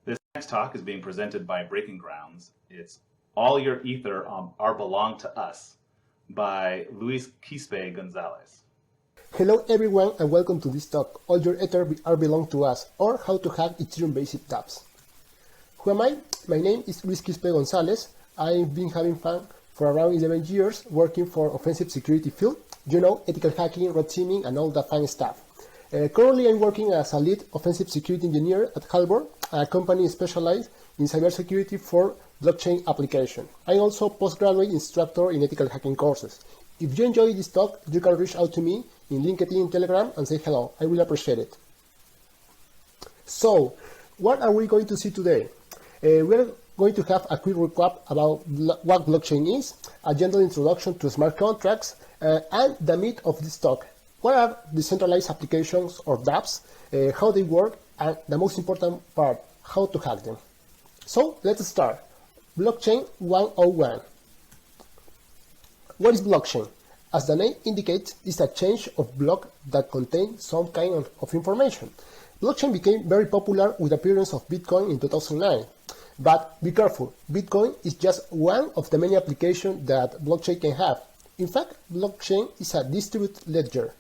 This next talk is being presented by Breaking Grounds. It's All Your Ether Are Belong to Us by Quispe Gonzales. Hello everyone and welcome to this talk, All Your Ether Are Belong to Us, or How to Hack Ethereum-based DApps. Who am I? My name is Quispe Gonzales. I've been having fun for around 11 years working for offensive security field, ethical hacking, red teaming, and all that fun stuff. Currently, I'm working as a lead offensive security engineer at Halvor, a company specialized in cybersecurity for blockchain application. I'm also a postgraduate instructor in ethical hacking courses. If you enjoy this talk, you can reach out to me in LinkedIn and Telegram and say hello. I will appreciate it. So, what are we going to see today? We're going to have a quick recap about what blockchain is, a general introduction to smart contracts, and the meat of this talk. What are decentralized applications or DApps, how they work, and the most important part, how to hack them. So let's start. Blockchain 101. What is blockchain? As the name indicates, it's a chain of block that contains some kind of information. Blockchain became very popular with the appearance of Bitcoin in 2009. But be careful, Bitcoin is just one of the many applications that blockchain can have. In fact, blockchain is a distributed ledger,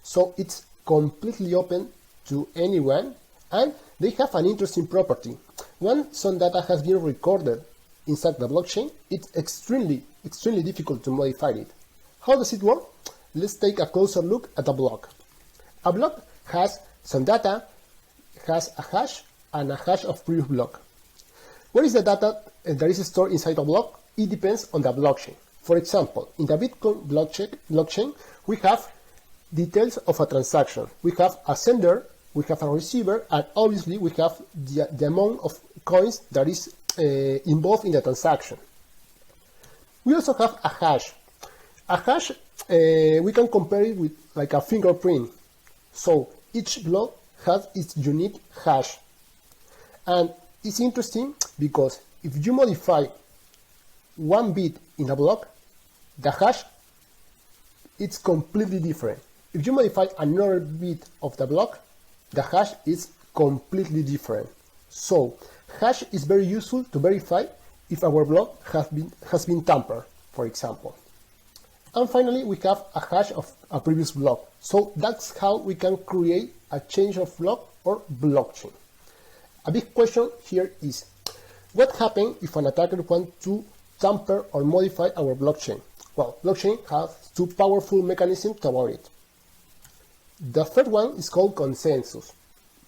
so it's completely open to anyone, and they have an interesting property. When some data has been recorded inside the blockchain, it's extremely difficult to modify it. How does it work? Let's take a closer look at a block. A block has some data, has a hash, and a hash of previous block. What is the data that is stored inside a block? It depends on the blockchain. For example, in the Bitcoin blockchain, we have details of a transaction. We have a sender, we have a receiver, and obviously we have the amount of coins that is involved in the transaction. We also have a hash. A hash, we can compare it with like a fingerprint. So each block has its unique hash. And it's interesting because if you modify one bit in a block, the hash, it's completely different. If you modify another bit of the block, the hash is completely different. So, hash is very useful to verify if our block has been tampered, for example. And finally, we have a hash of a previous block. So that's how we can create a change of block or blockchain. A big question here is, what happens if an attacker wants to tamper or modify our blockchain? Well, blockchain has two powerful mechanisms to avoid it. The first one is called consensus.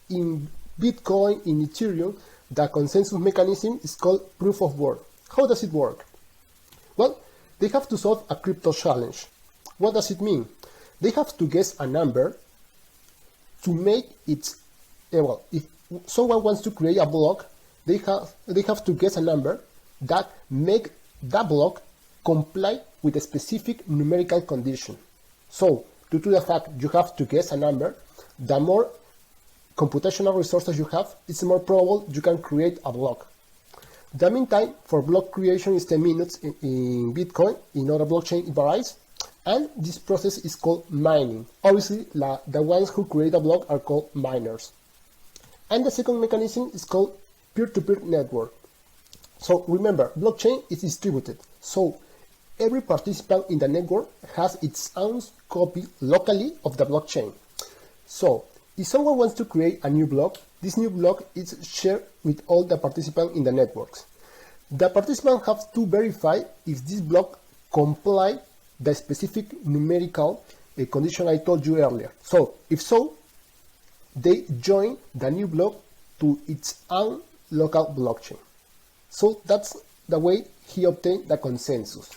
In Bitcoin, in Ethereum, the consensus mechanism is called proof of work. How does it work? Well, they have to solve a crypto challenge. What does it mean? They have to guess a number to make it, if someone wants to create a block, they have to guess a number that make that block comply with a specific numerical condition. So, due to the fact you have to guess a number, the more computational resources you have, it's more probable you can create a block. The mean time for block creation is 10 minutes in Bitcoin. In other blockchain it varies, and this process is called mining. Obviously, the ones who create a block are called miners. And the second mechanism is called peer-to-peer network. So remember, blockchain is distributed. So every participant in the network has its own copy locally of the blockchain. So if someone wants to create a new block, this new block is shared with all the participants in the networks. The participants have to verify if this block complies the specific numerical condition I told you earlier. So if so, they join the new block to its own local blockchain. So that's the way he obtained the consensus.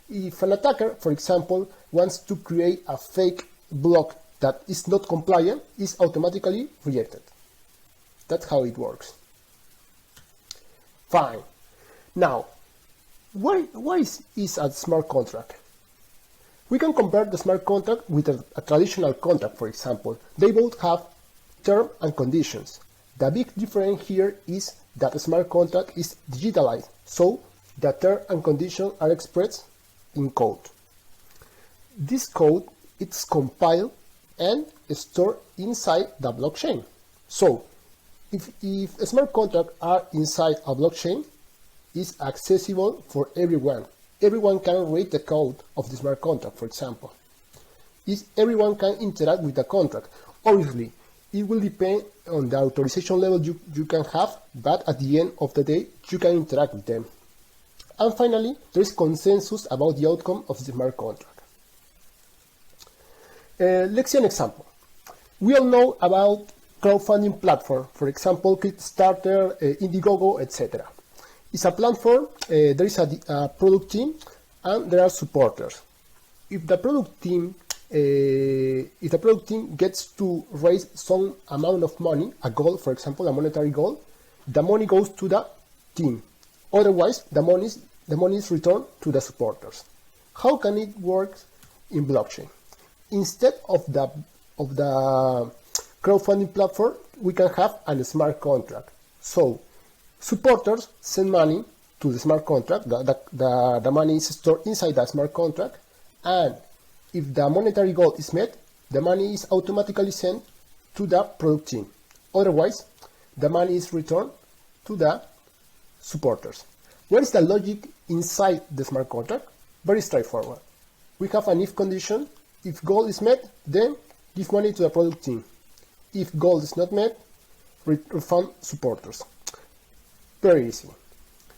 If an attacker, for example, wants to create a fake block that is not compliant, it's automatically rejected. That's how it works. Fine. Now, what is a smart contract? We can compare the smart contract with a traditional contract, for example. They both have terms and conditions. The big difference here is that a smart contract is digitalized, so the terms and conditions are expressed in code. This code is compiled and stored inside the blockchain. So if smart contracts are inside a blockchain, it's accessible for everyone. Everyone can read the code of the smart contract, for example. Everyone can interact with the contract. Obviously, it will depend on the authorization level you can have, but at the end of the day, you can interact with them. And finally, there is consensus about the outcome of the smart contract. Let's see an example. We all know about crowdfunding platform, for example, Kickstarter, Indiegogo, etc. It's a platform, there is a product team, and there are supporters. If the product team gets to raise some amount of money, a goal, for example, a monetary goal, the money goes to the team. Otherwise, the money is returned to the supporters. How can it work in blockchain? Instead of the crowdfunding platform, we can have a smart contract. So, supporters send money to the smart contract. The money is stored inside the smart contract, and if the monetary goal is met, the money is automatically sent to the product team. Otherwise, the money is returned to the supporters. What is the logic inside the smart contract? Very straightforward. We have an if condition. If goal is met, then give money to the product team. If goal is not met, refund supporters. Very easy.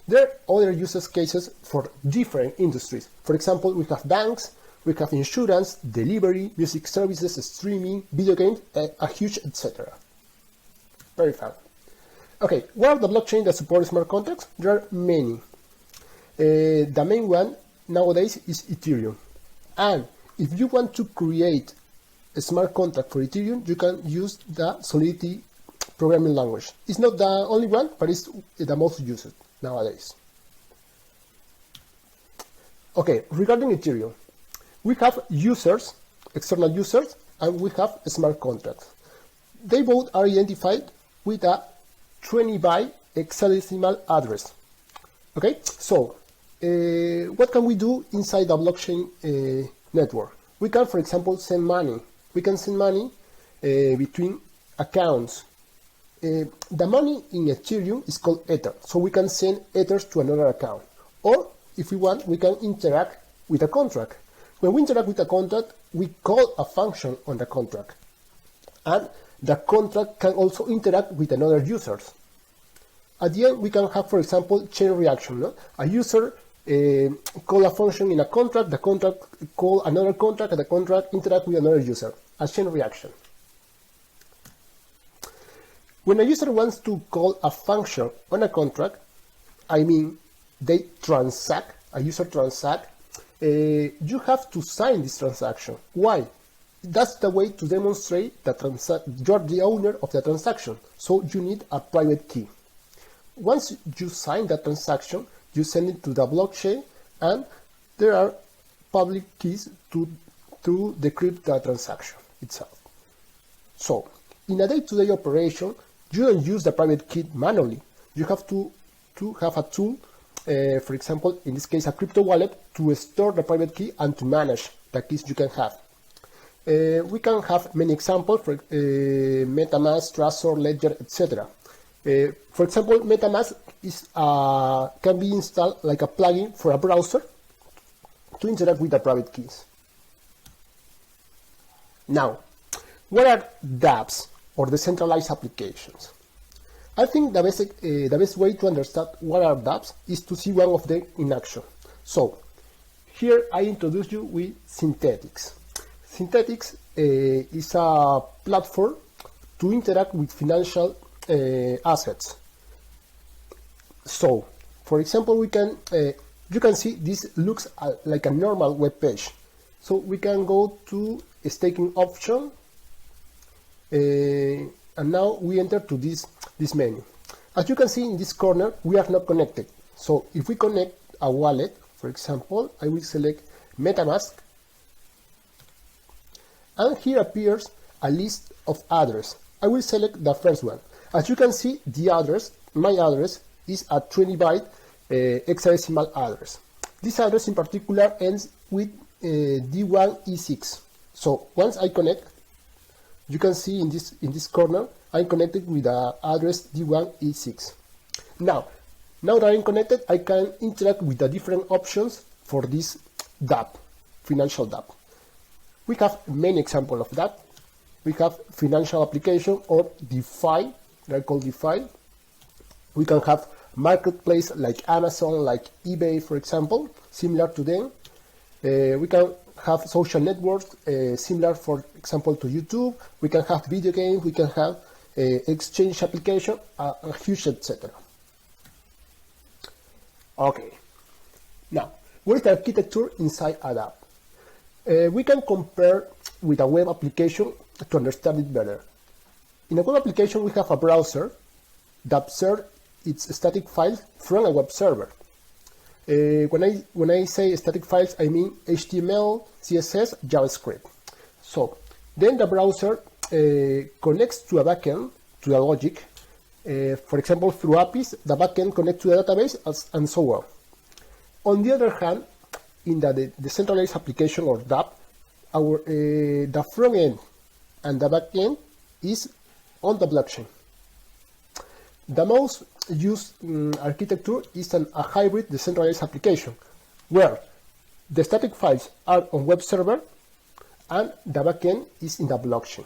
There are other use cases for different industries. For example, we have banks, we have insurance, delivery, music services, streaming, video games, a huge etc. Very fun. Okay, what are the blockchains that support smart contracts? There are many. The main one nowadays is Ethereum. And if you want to create a smart contract for Ethereum, you can use the Solidity programming language. It's not the only one, but it's the most used nowadays. Okay, regarding Ethereum, we have users, external users, and we have smart contracts. They both are identified with a 20-byte hexadecimal address. Okay, so what can we do inside the blockchain network? We can, for example, send money. We can send money between accounts. The money in Ethereum is called Ether, so we can send Ethers to another account. Or, if we want, we can interact with a contract. When we interact with a contract, we call a function on the contract. And the contract can also interact with another users. At the end, we can have, for example, chain reaction. No? A user call a function in a contract, the contract call another contract, and the contract interact with another user. A chain reaction. When a user wants to call a function on a contract, I mean they transact, a user transact, you have to sign this transaction. Why? That's the way to demonstrate that you're the owner of the transaction. So you need a private key. Once you sign that transaction, you send it to the blockchain, and there are public keys to decrypt the transaction itself. So, in a day-to-day operation, you don't use the private key manually. You have to have a tool, for example, in this case, a crypto wallet, to store the private key and to manage the keys you can have. We can have many examples, for MetaMask, Trezor, Ledger, etc. For example, MetaMask can be installed like a plugin for a browser to interact with the private keys. Now, what are DApps, or decentralized applications? I think the best way to understand what are DApps is to see one of them in action. So, here I introduce you with Synthetics. Synthetics is a platform to interact with financial assets. So, for example, we can you can see this looks like a normal web page. So we can go to a staking option, and now we enter to this menu. As you can see in this corner, we are not connected. So if we connect a wallet, for example, I will select MetaMask, and here appears a list of addresses. I will select the first one. As you can see, the address, my address, is a 20-byte hexadecimal address. This address in particular ends with D1E6. So once I connect, You can see in this corner, I'm connected with the address D1E6. Now that I'm connected, I can interact with the different options for this DApp, financial DApp. We have many examples of that. We have financial application or DeFi, they're called DeFi. We can have marketplace like Amazon, like eBay, for example, similar to them. We can have social networks similar, for example, to YouTube. We can have video games. We can have exchange application, a huge, etc. Okay. Now, what is the architecture inside a DApp? We can compare with a web application to understand it better. In a web application, we have a browser that observes its static files from a web server. When I say static files, I mean HTML, CSS, JavaScript. So then the browser connects to a backend, to the logic. For example, through APIs, the backend connects to the database, and so on. On the other hand, in the decentralized application or DApp, the front end and the back end is on the blockchain. The most used architecture is a hybrid decentralized application, where the static files are on web server and the backend is in the blockchain.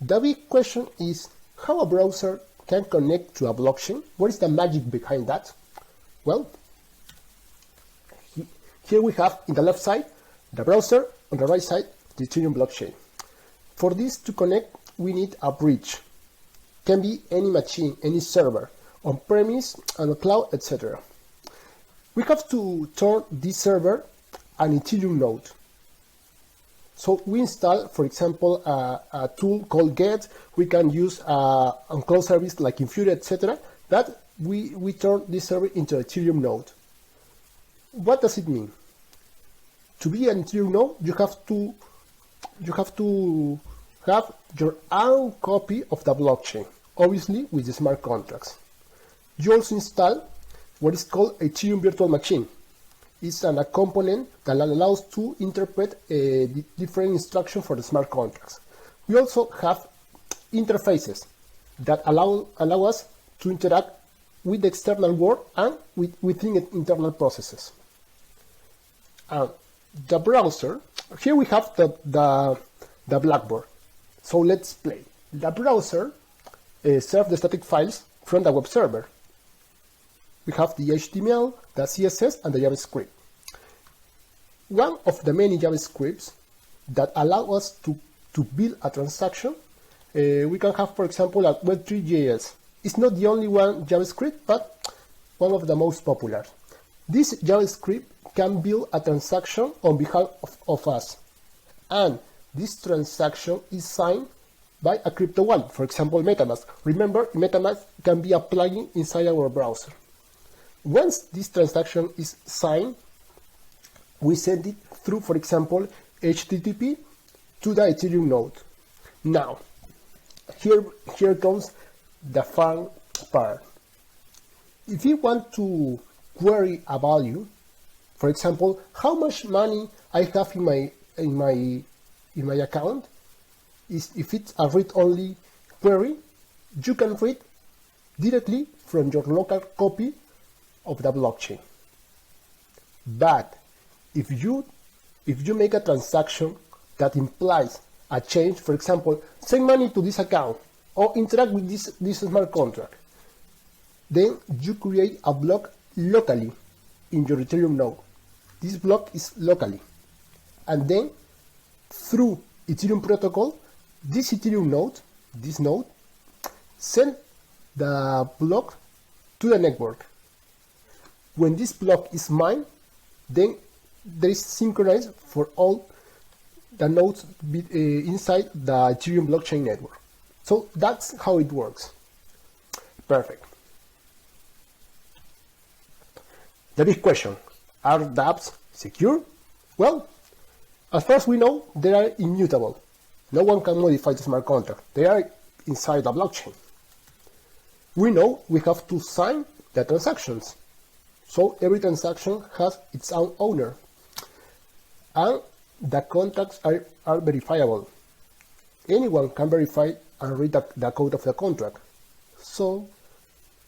The big question is how a browser can connect to a blockchain. What is the magic behind that? Well, here we have in the left side the browser, on the right side the Ethereum blockchain. For this to connect, we need a bridge. Can be any machine, any server, on-premise, on the cloud, etc. We have to turn this server an Ethereum node. So we install, for example, a tool called Get. We can use on cloud service like Infura, etc. That we turn this server into an Ethereum node. What does it mean? To be an Ethereum node, you have to have your own copy of the blockchain, obviously with the smart contracts. You also install what is called Ethereum virtual machine. It's a component that allows to interpret different instructions for the smart contracts. We also have interfaces that allow us to interact with the external world and within internal processes. The browser, here we have the blackboard. So let's play. The browser serves the static files from the web server. We have the HTML, the CSS, and the JavaScript. One of the many JavaScripts that allow us to build a transaction, we can have, for example, a Web3.js. It's not the only one JavaScript, but one of the most popular. This JavaScript can build a transaction on behalf of us. And this transaction is signed by a crypto wallet, for example, MetaMask. Remember, MetaMask can be a plugin inside our browser. Once this transaction is signed, we send it through, for example, HTTP to the Ethereum node. Now, here comes the fun part. If you want to query a value, for example, how much money I have in my account, if it's a read-only query, you can read directly from your local copy of the blockchain. But if you make a transaction that implies a change, for example, send money to this account or interact with this smart contract, then you create a block locally in your Ethereum node. This block is locally. And then through Ethereum protocol, this Ethereum node, send the block to the network. When this block is mined, then there is synchronized for all the nodes inside the Ethereum blockchain network. So that's how it works. Perfect. The big question, are dApps secure? Well, as far as we know, they are immutable. No one can modify the smart contract. They are inside the blockchain. We know we have to sign the transactions. So every transaction has its own owner. And the contracts are verifiable. anyone can verify and read the code of the contract. So,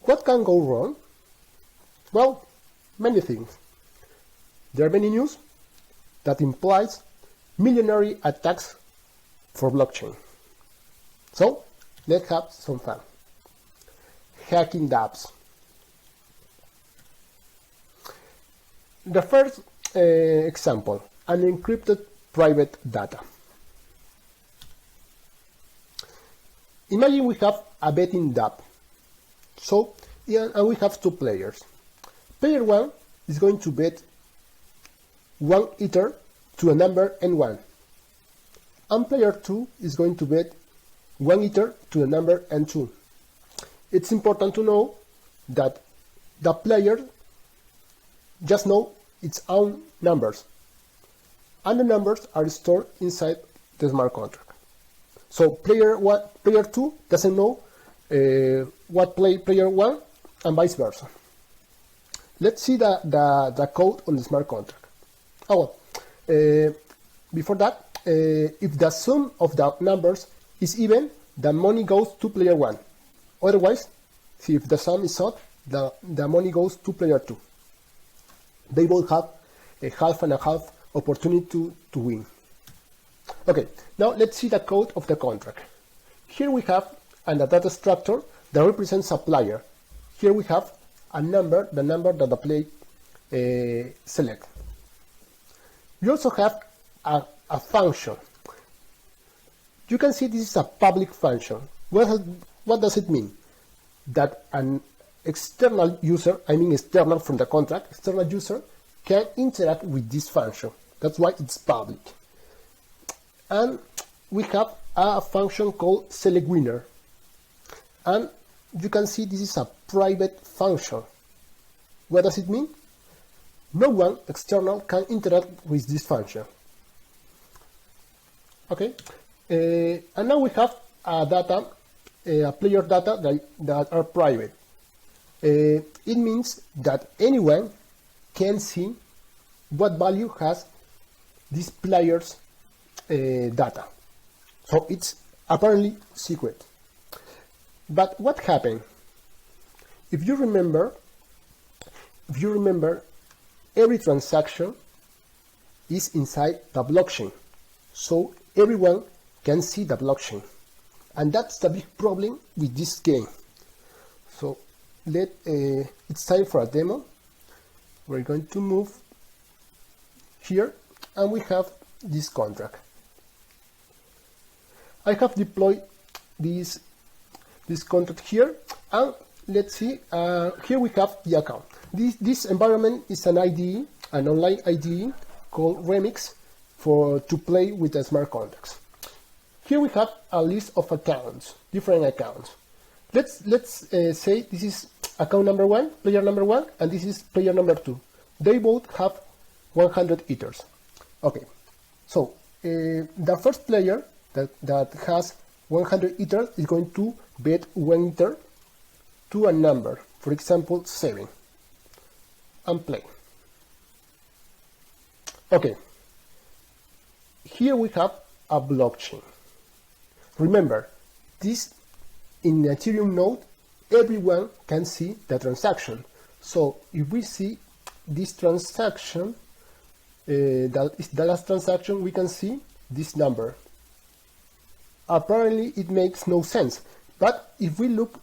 what can go wrong? Well, many things. There are many news that implies millionary attacks for blockchain. So, let's have some fun. Hacking DApps. The first example, unencrypted private data. Imagine we have a betting DApp. So, and we have two players. Player 1 is going to bet 1 Ether to a number N1. And player 2 is going to bet 1 Ether to a number N2. It's important to know that the player just know its own numbers. And the numbers are stored inside the smart contract. So player 2 doesn't know what player 1 and vice versa. Let's see the code on the smart contract. Before that, if the sum of the numbers is even, the money goes to player 1. Otherwise, if the sum is odd, the money goes to player 2. They both have a half and a half opportunity to win. Okay, now let's see the code of the contract. Here we have a data structure that represents a player. Here we have a number, the number that the player select. We also have a function. You can see this is a public function. What does it mean? That an external user, I mean external from the contract, external user can interact with this function. That's why it's public. And we have a function called selectWinner. And you can see this is a private function. What does it mean? No one external can interact with this function. Okay, and now we have a player data that are private. It means that anyone can see what value has this player's data. So it's apparently secret. But what happened? If you remember, every transaction is inside the blockchain. So everyone can see the blockchain. And that's the big problem with this game. So it's time for a demo. We're going to move here, and we have this contract. I have deployed this contract here, and let's see, here we have the account. This environment is an IDE, an online IDE called Remix to play with the smart contracts. Here we have a list of accounts, different accounts. Let's say this is account number 1, player number 1, and this is player number 2. They both have 100 ethers. Okay, so the first player that has 100 ethers is going to bet 1 ether to a number, for example 7, and play. Okay, here we have a blockchain. Remember, this in the Ethereum node, everyone can see the transaction. So if we see this transaction, that is the last transaction, we can see this number. Apparently it makes no sense, but if we look,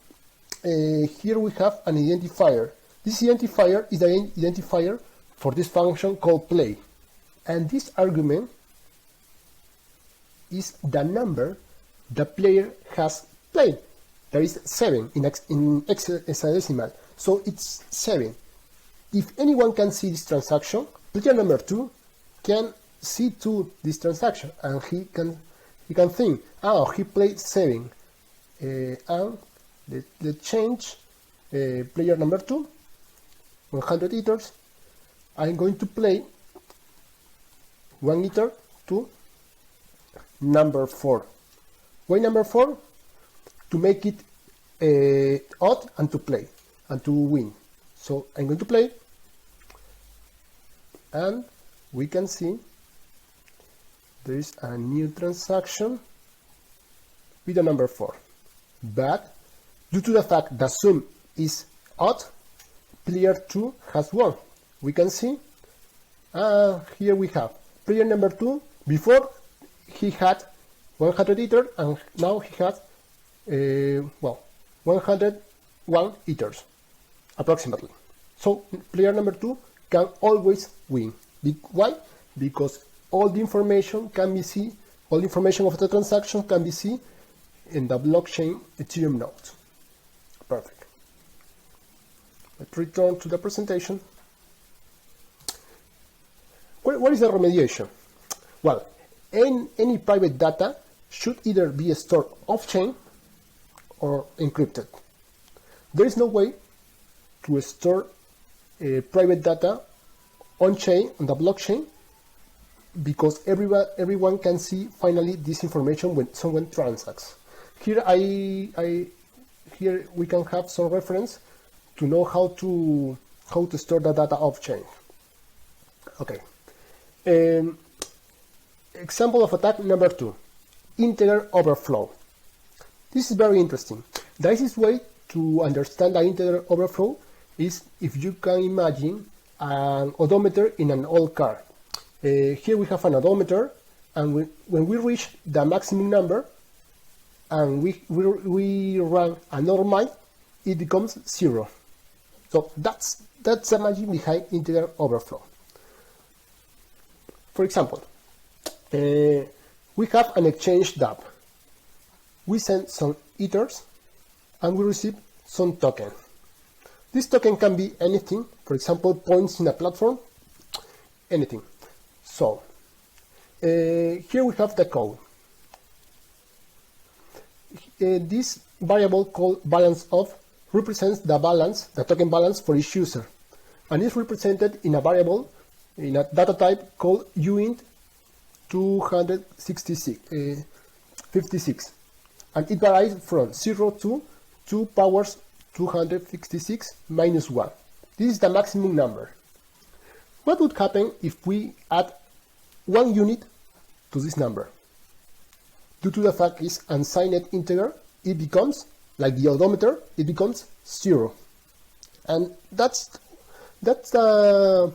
here we have an identifier. This identifier is the identifier for this function called play, and this argument is the number the player has played. There is 7 in hexadecimal, so it's 7. If anyone can see this transaction, player number 2 can see too this transaction, and he can think, oh, he played 7, and let's change player number 2, 100 ethers. I'm going to play 1 ether to number 4. Why number 4? To make it odd and to play and to win. So I'm going to play, and we can see there is a new transaction with the number 4. But due to the fact that sum is odd, player 2 has won. We can see, here we have player number 2. Before he had 100 ether, and now he has, 101 ethers, approximately. So player number 2 can always win. Why? Because all the information can be seen, all the information of the transaction can be seen in the blockchain Ethereum node. Perfect. Let's return to the presentation. What is the remediation? Well, any private data should either be stored off-chain or encrypted. There is no way to store private data on-chain, on the blockchain, because everyone can see finally this information when someone transacts. Here here we can have some reference to know how to store the data off-chain. Okay. Example of attack number 2, integer overflow. This is very interesting. The easiest way to understand the integer overflow is if you can imagine an odometer in an old car. Here we have an odometer, and when we reach the maximum number and we run a normal, it becomes 0. So that's the magic behind integer overflow. For example, we have an exchange DApp. We send some ethers and we receive some token. This token can be anything, for example, points in a platform, anything. So, here we have the code. This variable called balance of represents the balance, the token balance for each user, and is represented in a variable, in a data type called uint 256, and it varies from 0 to 2 powers 256 minus 1. This is the maximum number. What would happen if we add 1 unit to this number? Due to the fact it's unsigned integer, it becomes, like the odometer, it becomes 0. And that's the,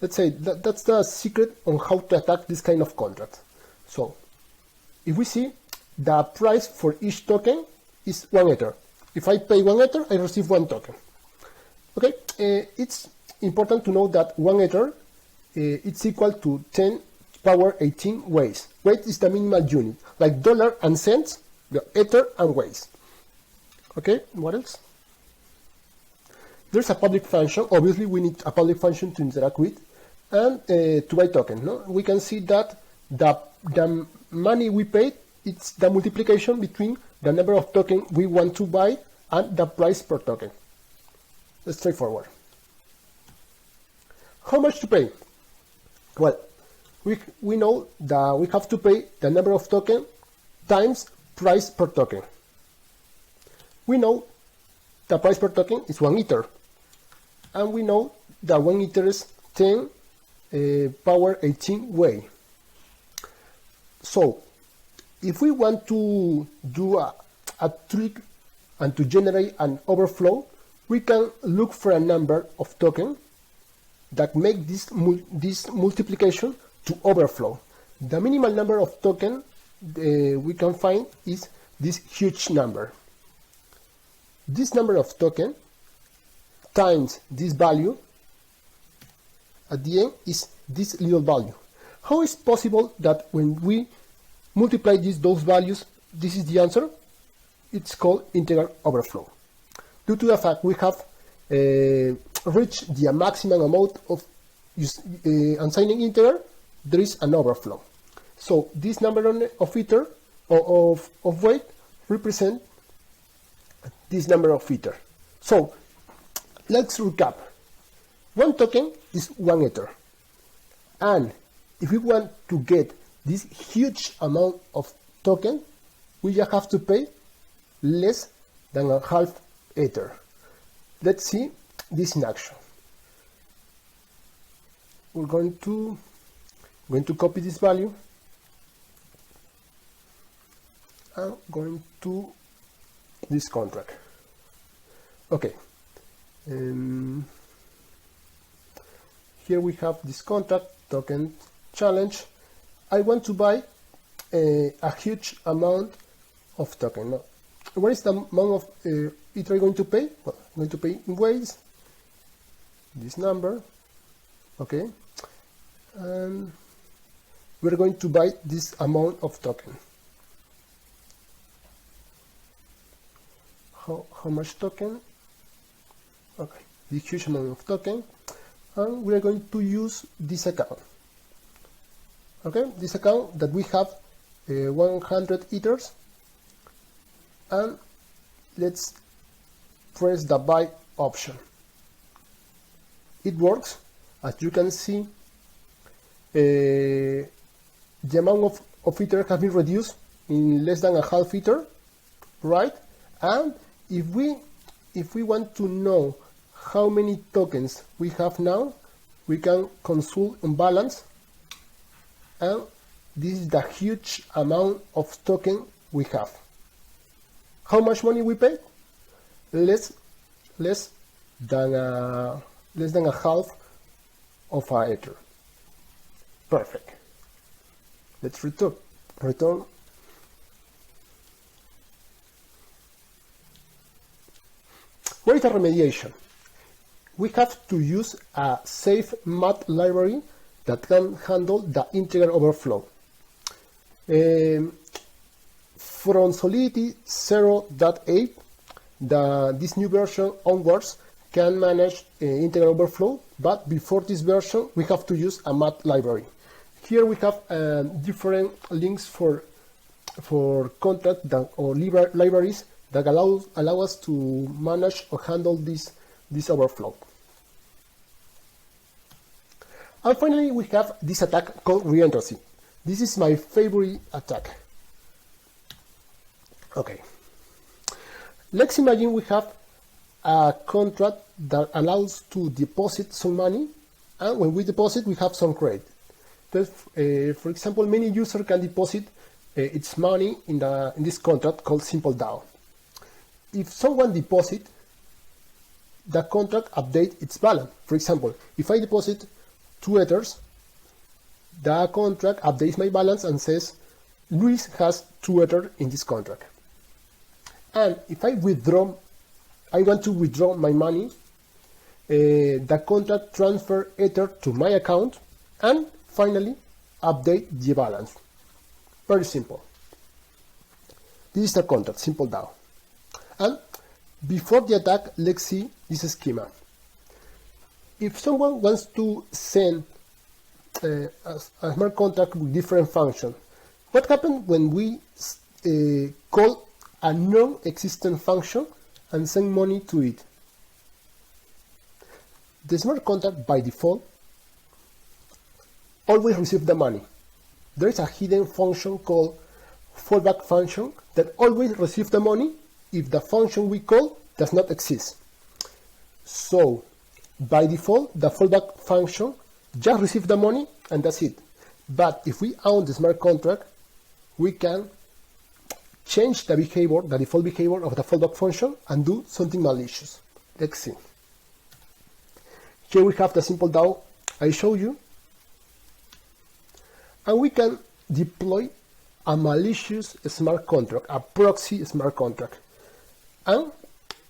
let's say, that's the secret on how to attack this kind of contract. So, if we see, the price for each token is 1 ether. If I pay 1 ether, I receive 1 token. Okay, it's important to know that 1 ether it's equal to 10 power 18 weights. Weight is the minimal unit, like dollar and cents, the ether and weights. Okay, what else? There's a public function. Obviously, we need a public function to interact with, and to buy token. No? We can see that the money we paid, it's the multiplication between the number of tokens we want to buy and the price per token. It's straightforward. How much to pay? Well, we know that we have to pay the number of tokens times price per token. We know the price per token is 1 ether, and we know that 1 ether is 10 power 18 weight. So, if we want to do a trick and to generate an overflow, we can look for a number of tokens that make this multiplication to overflow. The minimal number of tokens we can find is this huge number. This number of tokens times this value at the end is this little value. How is it possible that when we multiply those values, this is the answer? It's called integer overflow. Due to the fact we have reached the maximum amount of unsigned integer, there is an overflow. So this number of ether of weight represent this number of ether. So let's recap. 1 token is 1 ether, and if we want to get this huge amount of token, we just have to pay less than a half ether. Let's see this in action. We're going to copy this value I'm going to this contract. Okay. Here we have this contract token challenge. I want to buy a huge amount of token. Now, what is the amount of Ether I'm going to pay? Well, I'm going to pay in ways. This number. Okay. And we're going to buy this amount of token. How much token? Okay, this huge amount of token. And we are going to use this account. Okay, this account that we have 100 ethers. And let's press the buy option. It works. As you can see, the amount of ether has been reduced in less than a half ether, right? And if we want to know how many tokens we have now, we can consult on balance, and this is the huge amount of token we have. How much money we pay? Less than a half of an ether. Perfect. Let's return. What is the remediation? We have to use a safe math library that can handle the integer overflow. From Solidity 0.8, this new version onwards can manage integer overflow, but before this version we have to use a math library. Here we have different links for contract or libraries that allow us to manage or handle this overflow. And finally, we have this attack called reentrancy. This is my favorite attack. Okay. Let's imagine we have a contract that allows to deposit some money, and when we deposit, we have some credit. For example, many users can deposit its money in this contract called Simple DAO. If someone deposits, the contract updates its balance. For example, if I deposit 2 ethers, the contract updates my balance and says Luis has 2 ethers in this contract. And if I want to withdraw my money, the contract transfers ether to my account and finally update the balance. Very simple. This is the contract, Simple DAO. And before the attack, let's see this schema. If someone wants to send a smart contract with different functions, what happens when we call a non-existent function and send money to it? The smart contract by default always receives the money. There is a hidden function called fallback function that always receives the money if the function we call does not exist. So by default, the fallback function just receives the money and that's it. But if we own the smart contract, we can change the behavior, the default behavior of the fallback function and do something malicious. Let's see. Here we have the Simple DAO I showed you. And we can deploy a malicious smart contract, a proxy smart contract. And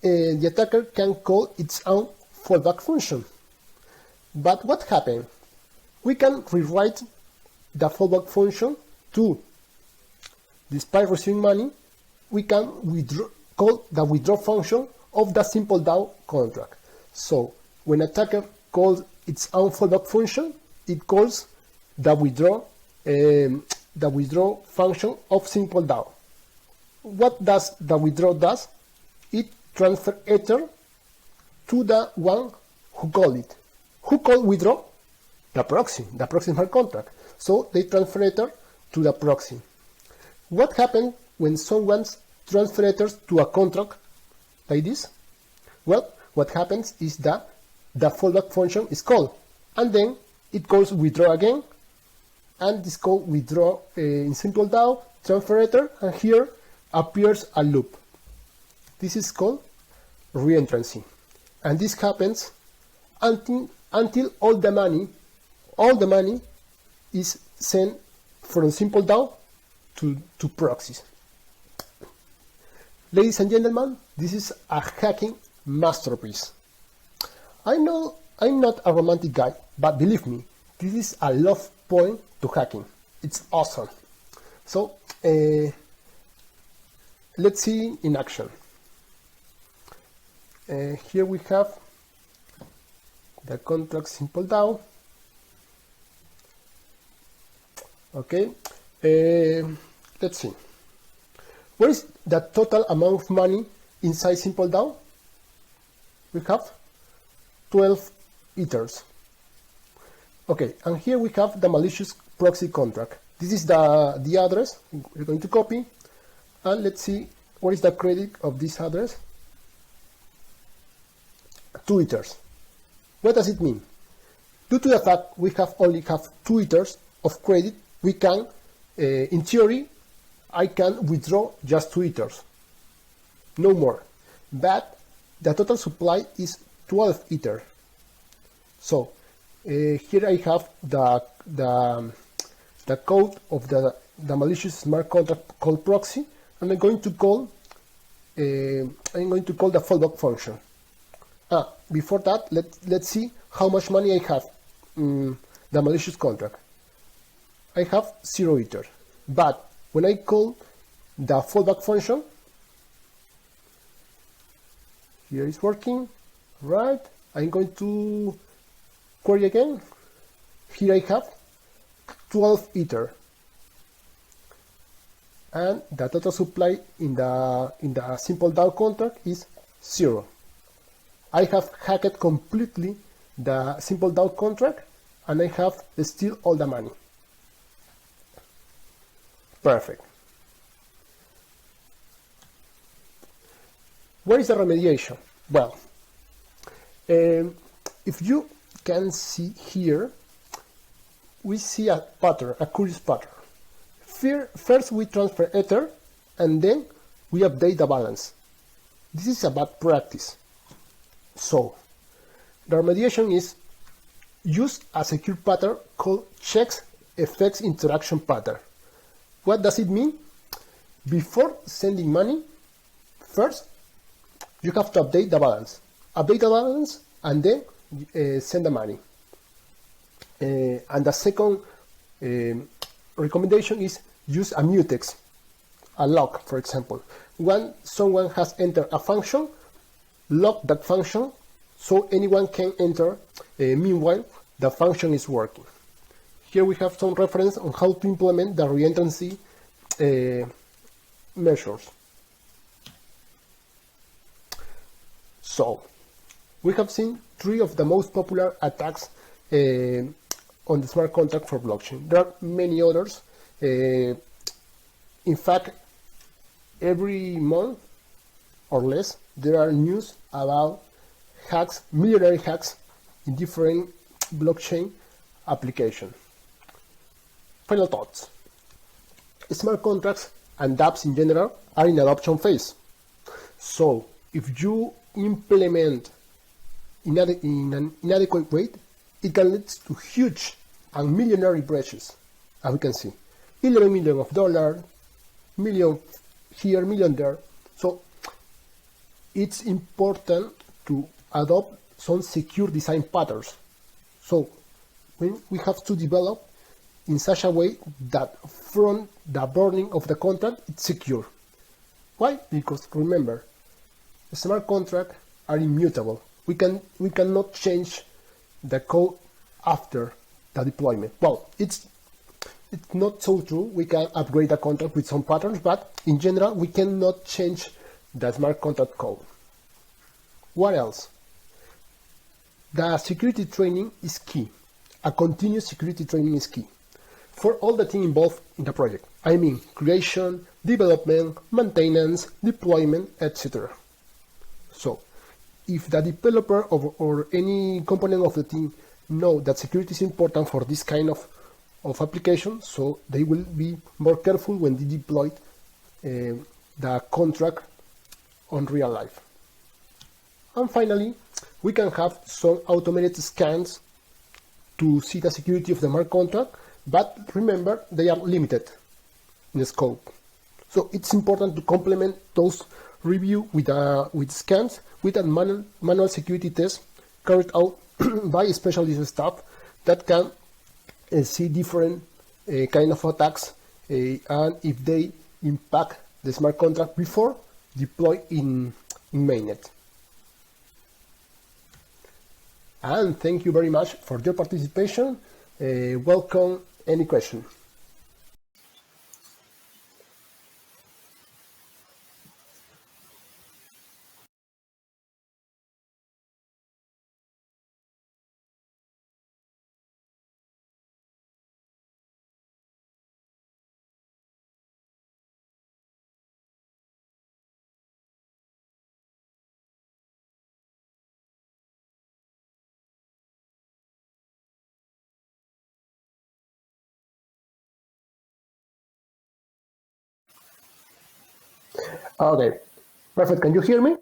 the attacker can call its own fallback function. But what happened? We can rewrite the fallback function to, despite receiving money, we can call the withdraw function of the Simple DAO contract. So when attacker calls its own fallback function, it calls the withdraw function of Simple DAO. What does the withdraw does? It transfers ether to the one who called it. Who called withdraw? The proxy smart contract. So they transfer ether to the proxy. What happens when someone transfers ether to a contract like this? Well, what happens is that the fallback function is called, and then it calls withdraw again, and this call withdraw in Simple DAO, transfer ether, and here appears a loop. This is called reentrancy. And this happens until all the money is sent from simple DAO to proxies. Ladies and gentlemen, this is a hacking masterpiece. I know I'm not a romantic guy, but believe me, this is a love point to hacking. It's awesome. So let's see in action. Here we have the contract simple DAO. Okay, let's see. What is the total amount of money inside simple DAO? We have 12 ethers. Okay, and here we have the malicious proxy contract. This is the address we're going to copy, and let's see what is the credit of this address. 2 ethers. What does it mean? Due to the fact we only have 2 ethers of credit, we can, in theory, I can withdraw just 2 ethers, no more. But the total supply is 12 ether. So here I have the code of the malicious smart contract called proxy, and I'm going to call the fallback function. Before that, let's see how much money I have in the malicious contract. I have 0 ether, but when I call the fallback function, here is working, right? I'm going to query again. Here I have 12 ether, and the total supply in the simple DAO contract is 0. I have hacked completely the simple DAO contract, and I have still all the money. Perfect. What is the remediation? Well, if you can see here, we see a pattern, a curious pattern. First we transfer Ether, and then we update the balance. This is a bad practice. So, the remediation is use a secure pattern called checks effects interaction pattern. What does it mean? Before sending money, first you have to update the balance. Update the balance and then send the money. And the second recommendation is use a mutex, a lock, for example. When someone has entered a function, lock that function so anyone can enter. Meanwhile, the function is working. Here we have some reference on how to implement the reentrancy measures. So, we have seen 3 of the most popular attacks on the smart contract for blockchain. There are many others. In fact, every month or less, there are news about hacks, millionary hacks in different blockchain applications. Final thoughts. Smart contracts and dApps in general are in adoption phase. So if you implement in an inadequate way, it can lead to huge and millionary breaches, as we can see. $11 million, million here, million there. So it's important to adopt some secure design patterns. So we have to develop in such a way that from the burning of the contract, it's secure. Why? Because remember, smart contracts are immutable. We cannot change the code after the deployment. Well, it's not so true. We can upgrade the contract with some patterns, but in general, we cannot change the smart contract code. What else? The security training is key. A continuous security training is key for all the team involved in the project. I mean, creation, development, maintenance, deployment, etc. So, if the developer or any component of the team know that security is important for this kind of application, so they will be more careful when they deploy the contract on real life. And finally, we can have some automated scans to see the security of the smart contract, but remember, they are limited in scope. So it's important to complement those review with scans with a manual security test carried out by specialist staff that can see different kind of attacks and if they impact the smart contract before deploy in mainnet. And thank you very much for your participation. Welcome any question. Okay, perfect. Can you hear me?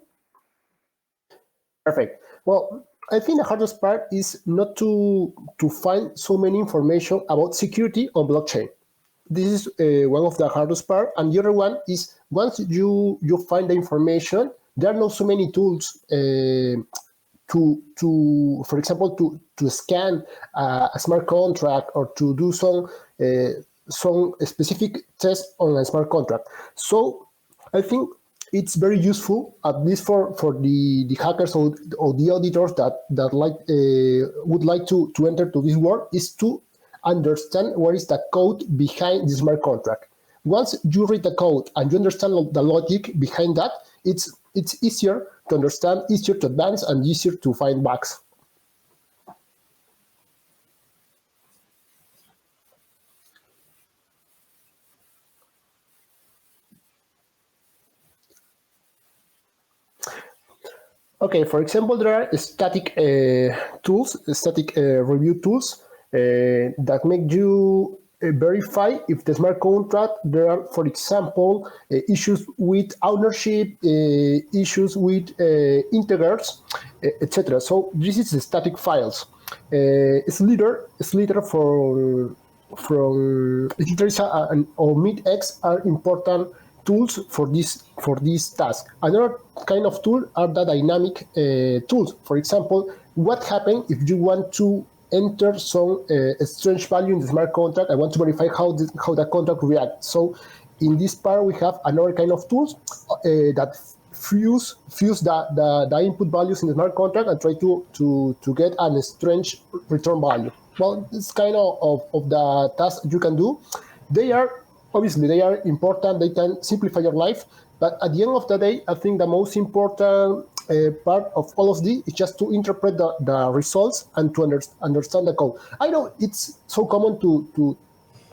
Perfect. Well, I think the hardest part is not to find so many information about security on blockchain. This is one of the hardest part, and the other one is once you find the information, there are not so many tools to for example to scan a smart contract or to do some specific test on a smart contract. So I think it's very useful, at least for the hackers or the auditors that would like to enter to this world, is to understand what is the code behind the smart contract. Once you read the code and you understand the logic behind that, it's easier to understand, easier to advance, and easier to find bugs. Okay, for example, there are static tools, static review tools that make you verify if the smart contract, there are, for example, issues with ownership, issues with integers, etc. So this is the static files. Slither from Slither or MidX are important tools for this task. Another kind of tool are the dynamic tools. For example, what happens if you want to enter some strange value in the smart contract? I want to verify how the contract reacts. So in this part, we have another kind of tools that fuse the input values in the smart contract and try to get a strange return value. Well, it's kind of the task you can do. Obviously, they are important. They can simplify your life. But at the end of the day, I think the most important part of all of this is just to interpret the results and to understand the code. I know it's so common to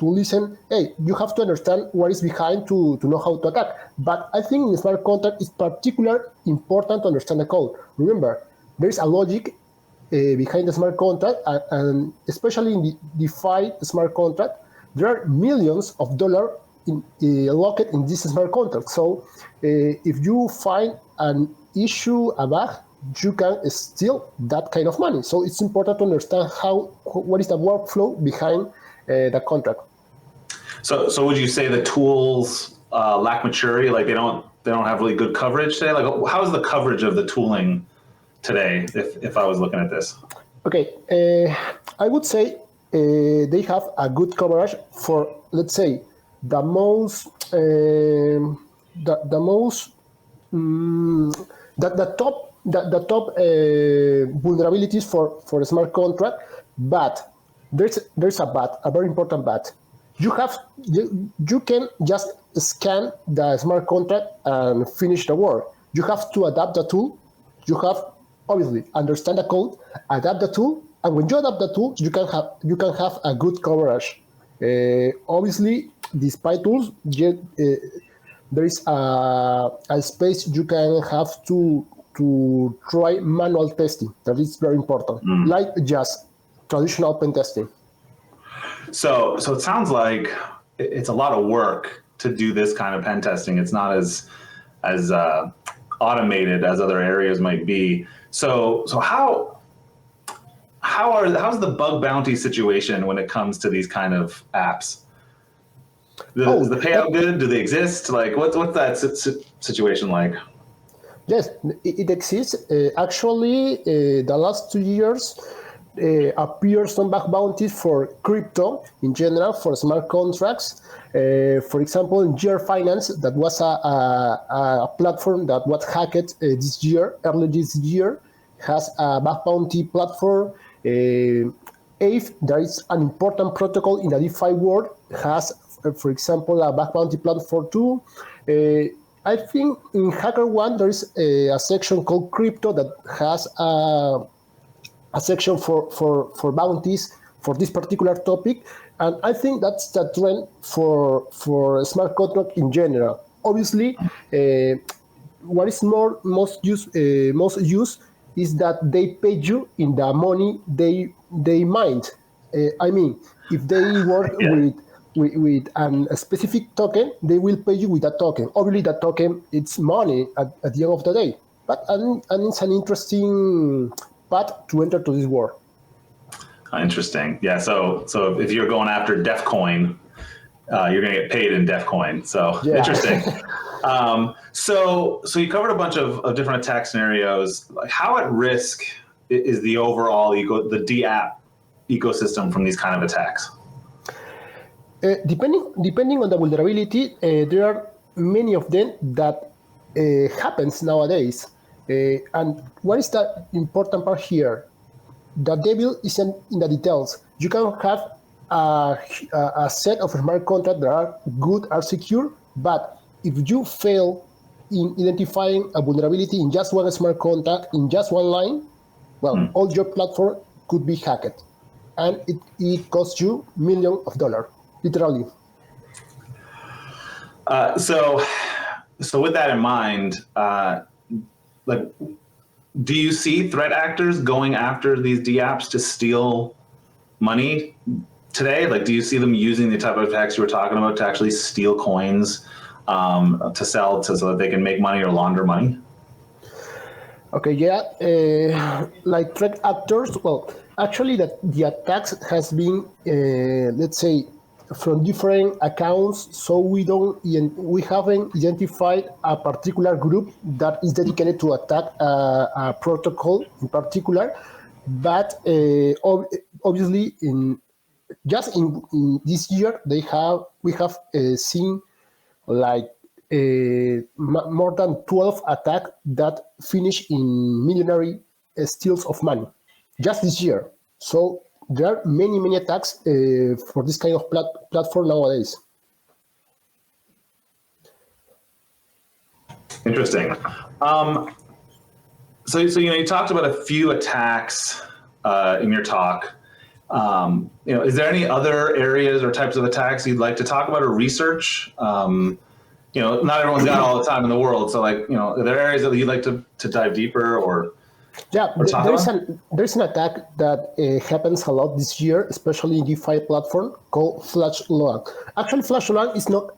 listen, hey, you have to understand what is behind to know how to attack. But I think in smart contract, it's particularly important to understand the code. Remember, there is a logic behind the smart contract, and especially in the DeFi smart contract, there are millions of dollars locked in this smart contract. So if you find an issue, a bug, you can steal that kind of money. So it's important to understand what is the workflow behind the contract. So would you say the tools lack maturity? Like they don't have really good coverage today? Like how is the coverage of the tooling today? If I was looking at this. Okay, I would say they have a good coverage for, let's say, the top vulnerabilities for a smart contract. But there's a very important but. You can just scan the smart contract and finish the work. You have to adapt the tool. You have obviously understand the code, adapt the tool, and when you adapt the tool, you can have a good coverage. Obviously, despite tools, there is a space you can have to try manual testing. That is very important, like just traditional pen testing. So it sounds like it's a lot of work to do this kind of pen testing. It's not as automated as other areas might be. So how's the bug bounty situation when it comes to these kind of apps? Is the payout good? Do they exist? Like, what's that situation like? Yes, it exists. Actually, the last 2 years appeared some bug bounties for crypto in general, for smart contracts. For example, in Gear Finance, that was a platform that was hacked early this year, has a bug bounty platform. If there is an important protocol in the DeFi world, has, for example, a bug bounty platform too. I think in HackerOne there is a section called Crypto that has a section for bounties for this particular topic, and I think that's the trend for smart contract in general. Obviously, what is most used is that they pay you in the money they mined. I mean, if they work with a specific token, they will pay you with that token. Obviously, that token, it's money at the end of the day. But and it's an interesting path to enter to this world. Interesting. Yeah. So if you're going after DefCoin, you're going to get paid in DefCoin. So yeah. Interesting. So you covered a bunch of different attack scenarios. Like, how at risk is the overall the DApp ecosystem from these kind of attacks? Depending on the vulnerability, there are many of them that happens nowadays. And what is the important part here? The devil isn't in the details. You can have a set of smart contracts that are good, are secure, but if you fail in identifying a vulnerability in just one smart contract, in just one line, well, all your platform could be hacked. And it costs you millions of dollars, literally. So with that in mind, like, do you see threat actors going after these DApps to steal money today? Like, do you see them using the type of attacks you were talking about to actually steal coins to sell so that they can make money or launder money? Okay, yeah. Like threat actors, well, actually the attacks has been, let's say, from different accounts, so we haven't identified a particular group that is dedicated to attack a protocol in particular, but obviously in this year we have seen like more than 12 attacks that finish in millionary steals of money just this year. So there are many attacks for this kind of platform nowadays. Interesting. So you talked about a few attacks in your talk. Is there any other areas or types of attacks you'd like to talk about or research? Not everyone's got all the time in the world, so are there areas that you'd like to dive deeper or? Yeah, there's an attack that happens a lot this year, especially in DeFi platform, called flash loan. Actually, flash loan is not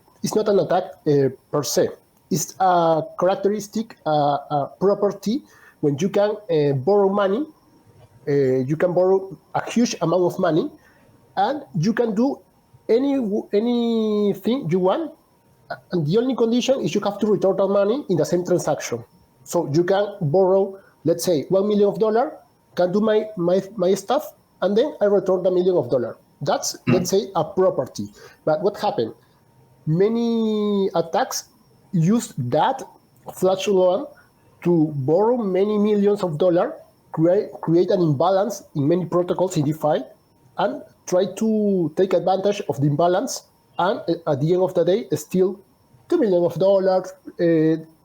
an attack per se. It's a characteristic, a property when you can borrow money. You can borrow a huge amount of money, and you can do anything you want. And the only condition is you have to return that money in the same transaction. So you can borrow, let's say, $1 million, can do my stuff, and then I return the $1 million. That's, let's say, a property. But what happened? Many attacks use that flash loan to borrow many millions of dollars, create an imbalance in many protocols in DeFi, and try to take advantage of the imbalance, and at the end of the day, steal $2 million,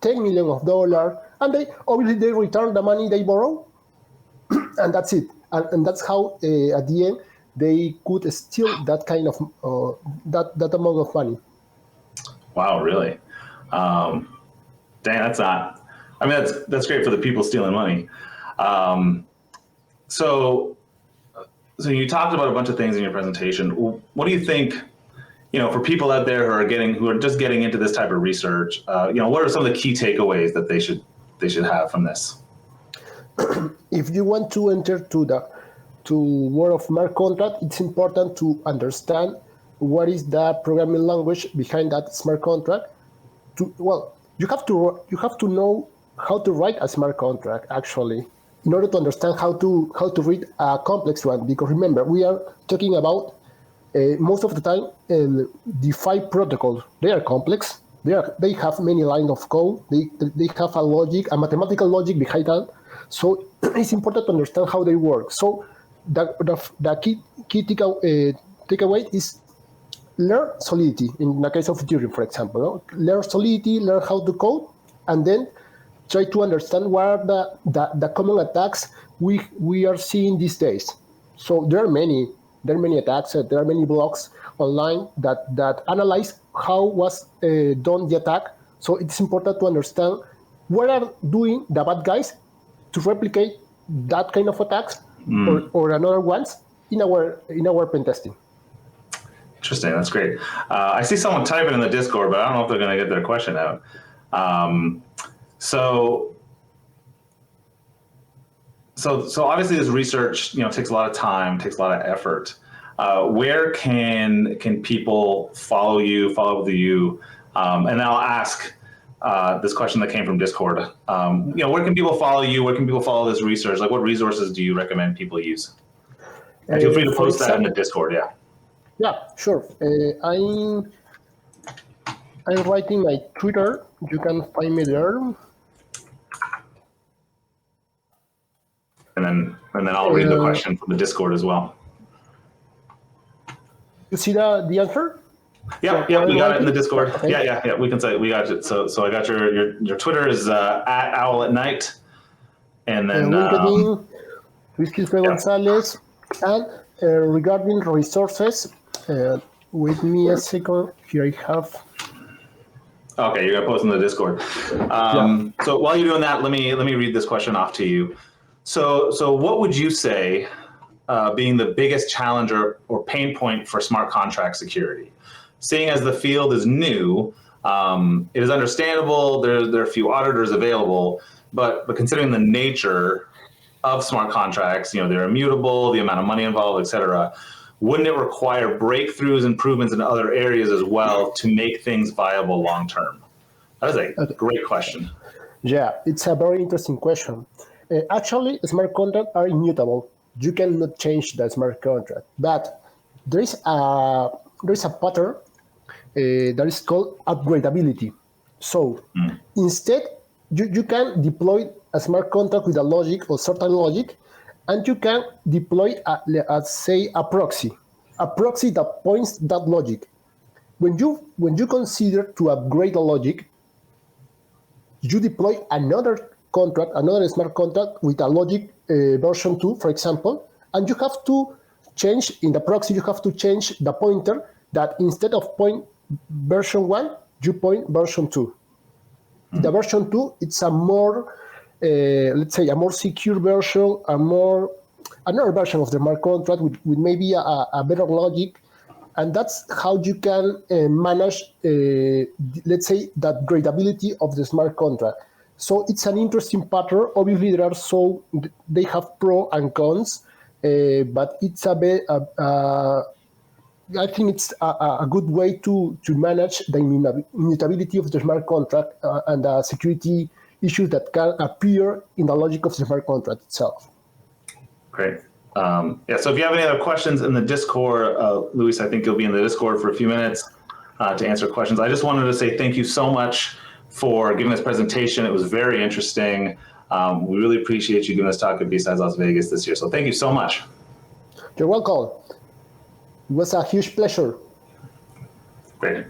$10 million, and they return the money they borrow, and that's it. And that's how, at the end, they could steal that kind of that amount of money. Wow, really? Dang, that's not. I mean, that's great for the people stealing money. So you talked about a bunch of things in your presentation. What do you think for people out there who are just getting into this type of research, what are some of the key takeaways that they should have from this? If you want to enter to world of smart contract, it's important to understand what is the programming language behind that smart contract. You have to know how to write a smart contract actually, in order to understand how to read a complex one. Because remember, we are talking about most of the time DeFi protocols. They are complex. They have many lines of code. They have a mathematical logic behind that. So it's important to understand how they work. So the key takeaway is learn Solidity. In the case of Ethereum, for example, learn Solidity, learn how to code, and then try to understand what are the common attacks we are seeing these days. So there are many attacks. There are many blogs online that analyze how was done the attack. So it's important to understand what are doing the bad guys to replicate that kind of attacks or another ones in our pen testing. Interesting. That's great. I see someone typing in the Discord, but I don't know if they're going to get their question out. So obviously this research, takes a lot of time, takes a lot of effort. Where can people follow up with you? And I'll ask this question that came from Discord. Where can people follow you? Where can people follow this research? Like, what resources do you recommend people use? And feel free to post that in the Discord. Yeah. Yeah, sure. I'm writing my Twitter. You can find me there. And then I'll read the question from the Discord as well. You see the answer? Yeah, we got it in the Discord. Okay. Yeah. We can say we got it. So I got your Twitter is at Owl at Night, and then LinkedIn, Quispe Gonzales, and regarding resources, wait me a second. Here I have. Okay, you're gonna post in the Discord. So while you're doing that, let me read this question off to you. So what would you say being the biggest challenge or pain point for smart contract security? Seeing as the field is new, it is understandable there are few auditors available, but considering the nature of smart contracts, they're immutable, the amount of money involved, et cetera, wouldn't it require breakthroughs, improvements in other areas as well to make things viable long term? That is a great question. Yeah, it's a very interesting question. Actually, smart contracts are immutable. You cannot change the smart contract, but there is a pattern that is called upgradability. So instead, you can deploy a smart contract with a logic or certain logic, and you can deploy, say, a proxy that points that logic. When you consider to upgrade a logic, you deploy another smart contract with a logic version 2, for example, and you have to change in the proxy. You have to change the pointer that instead of point version 1, you point version 2. The version 2, it's a more, let's say, a more secure version, another version of the smart contract with maybe a better logic. And that's how you can manage, let's say, that gradability of the smart contract. So it's an interesting pattern. Obviously, they have pros and cons, but it's I think it's a good way to manage the immutability of the smart contract and the security issues that can appear in the logic of the smart contract itself. Great. So if you have any other questions in the Discord, Luis, I think you'll be in the Discord for a few minutes to answer questions. I just wanted to say thank you so much for giving this presentation. It was very interesting. We really appreciate you giving this talk at BSides Las Vegas this year. So thank you so much. You're welcome. It was a huge pleasure. Great.